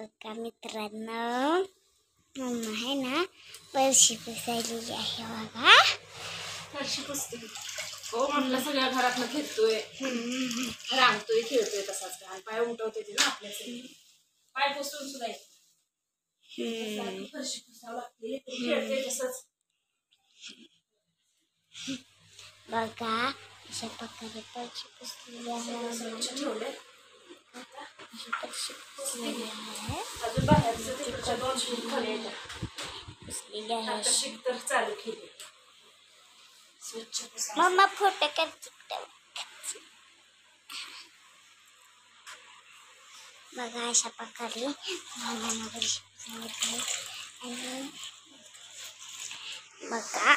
बघा मित्रांनो, मम्मा आहे ना फरशी पुसायलेली आहे बघा. फरशी पुसते हो. म्हटलं सगळ्या घरातलं फिरतोय, रांगतोय, खेळतोय तसाच आणि पाय उमटवते ते ना आपल्यासाठी. पाय पुसून सुद्धा फरशी पुसावं लागते, खेळते तसंच बघा. अशा प्रकारे फरशी पुसलेली आहे. स्वच्छ ठेवले. अशी फरशी पुसलेली आहे. अजून बाहेरचं तिकडच्या 2 खोल्या येतात पुसलेली आहे. आता शिक तर चालू केली. स्वच्छ पुसा. मम्मा फोटो काढते बघा. अशा प्रकारे मम्मा फरशी पुसली आणि बघा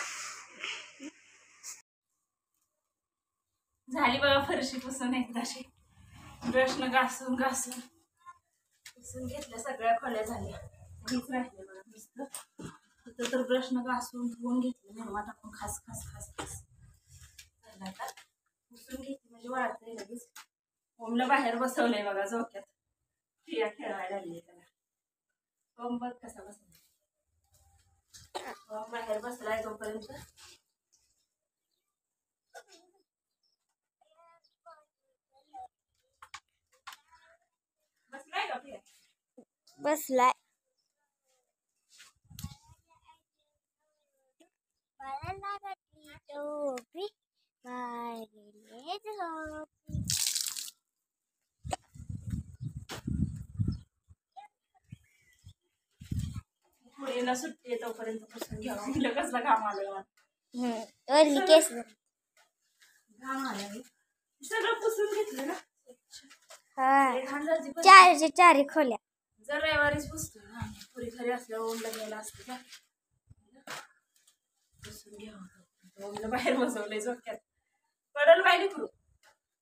झाली बघा फरशी पुसून. एकदाशी ब्रशनं घासून पुसून घेतल्या. सगळ्या खोल्या झाल्या. हीच राहिले बघा नुसतं. तिथं तर ब्रशनं घासून धुवून घेतलं. निर्मा टाकून खास झालं. आता पुसून घेतली म्हणजे वाळतंय लगेच. ओमला बाहेर बसवलंय बघा झोक्यात. फिया खेळवायला लागली त्याला. ओम बघ कसा बसला. ओम बाहेर बसलाय तोपर्यंत. बसलाय का फिया? बसलाय. मला लागली टोपी, मारले झोपी. मुलीला सुट्टी आहे तोपर्यंत पुसून घ्यावं म्हटलं. कसला घाम आला. वरली केस घाम आला. सगळं पुसून घेतलं ना. चारी खोल्या. जर रविवारीच पुसतोय ना. पुरी घरी असल्यावर ओमला गेला असतं का पुसून घ्यावं. ओमला बाहेर बसवलंय झोक्यात. पडल बाहेर करू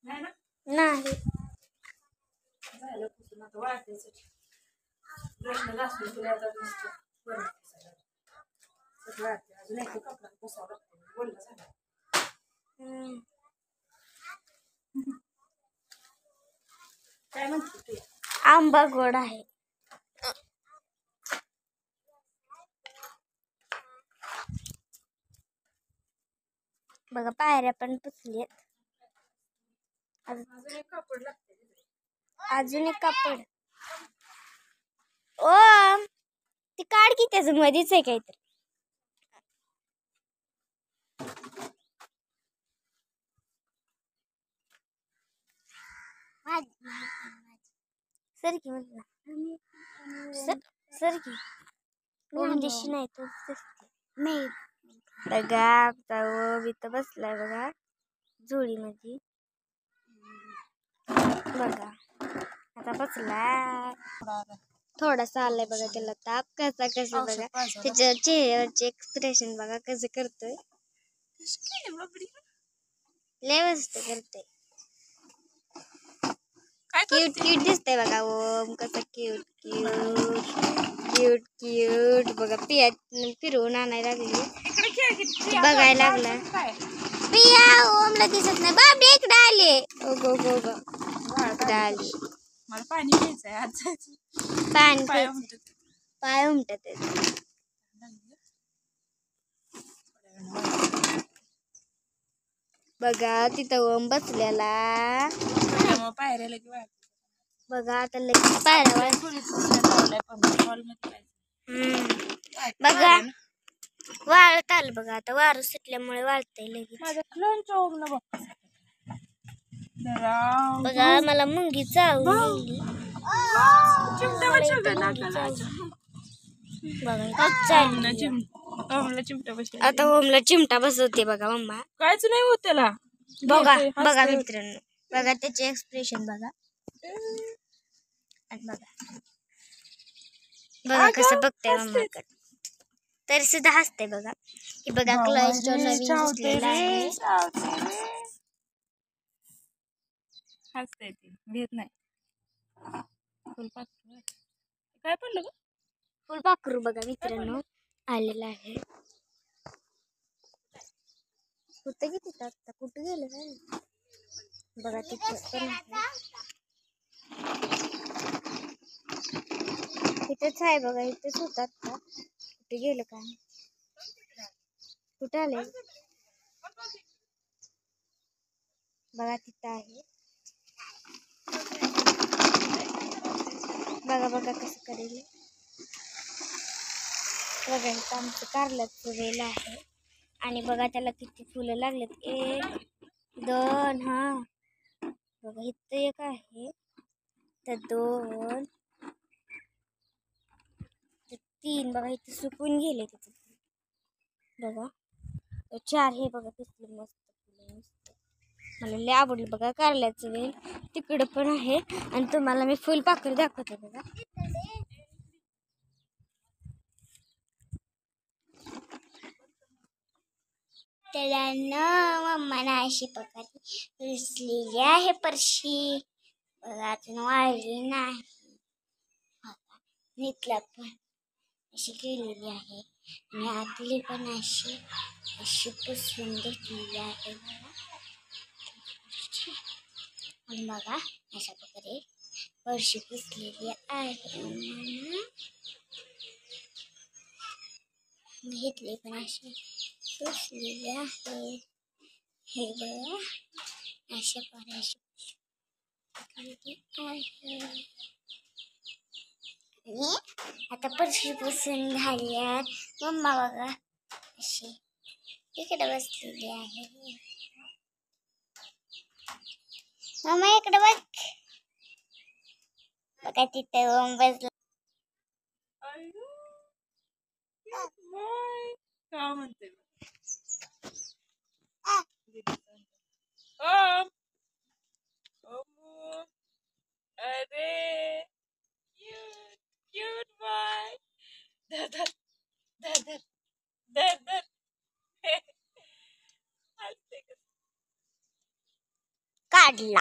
नाही ना. नाही झालं पुसून. आता वाळतेच. ब्रशनं घासून तुला आता नुसतं सगळं वाळते. अजून एक कपडा पुसावं लागतं. बोललं झालं. काय म्हणते तू? आंबा गोड आहे. बघा पायऱ्या पण पुसलेत. अजून एक कापड लागते. अजून एक कापड. ओ ती काढ की त्याच मध्येच आहे काहीतरी. सर की म्हटलं सर की ओम दिशी नाही तो नाही. बघा ओम इथं बसलाय बघा झोळी मध्ये. बघा आता बसलाय. थोडासा आलाय बघा त्याला ताप. कसा बघा त्याच्या चेहऱ्यावरचे एक्सप्रेशन बघा कसं करतोय. लय मस्त करतोय. क्यूट दिसतंय बघा ओम. कसा क्यूट बघा. पिया फिरवून आणायला लागली. बघायला लागला पिया. ओमला दिसत नाही. बाबडे इकडे आले. इकडे आले. मला पाणी घ्यायचंय आज. पाणी पाय उमटत. बघा तिथं ओम बसलेला. पायऱ्याला की बघा आता लगेच पायऱ्या. बघा वाळत आलं बघा. आता वारं सुटल्यामुळे वाळतंय लगेच. माझ्या क्लनच्या ओमला बघ. बघा मला मुंगी चावली. आता ओमला चिमटा बसवते बघा मम्मा. कायच नाही होत त्याला. बघा मित्रांनो. बघा त्याचे एक्सप्रेशन बघा. बघा कसं बघताय मम्माकडे. तरी सुद्धा हसते बघा. हे बघा क्लास नवीन आहे. हसते ती भेट नाही. फुलपाखरू काय पडलं ग. फुलपाखरू बघा मित्रांनो आलेला आहे. कुठं किती टाकता कुठं गेलं काय बघा तिथं पण इथंच आहे बघा, इथंच होतात का, कुठे गेलं का, कुठं आले बघा, तिथं आहे बघा. बघा कसं करेल बघा. इथं आमचं कारल्याचं वेल आहे आणि बघा त्याला किती फुलं लागलेत. 1 2 हा बघा, इथं एक आहे, तर 2 तर 3 बघा. इथं सुकून गेले तिथे बघा. 4 हे बघा कसलं मस्त फुलं, मस्त. मला लय आवडलं बघा कारल्याचं वेल. तिकडं पण आहे आणि तुम्हाला मी फुलपाखरू दाखवते बघा. त्याला मम्माने अशी पकडली रुसलेली आहे परशी बघा, अजून वाळली नाही. नीटला पण अशी केलेली आहे आणि आतली पण अशी अशी पुसून घेतलेली आहे बघा. आणि बघा अशा प्रकारे फरशी पुसलेली आहे. घेतली पण अशी पुसलेली आहे. हे बघा अशा प्रकारे आहे. आणि आता फरशी पुसून झाल्यात. मम्मा बघा अशी इकडे बसलेली आहे. मम्मा इकडे बघ बघा, तिथे बसला. काय म्हणते अरे क्यूट बॉय. धर धर धर धर धर धर. काढला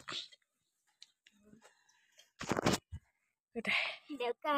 कुठे देव का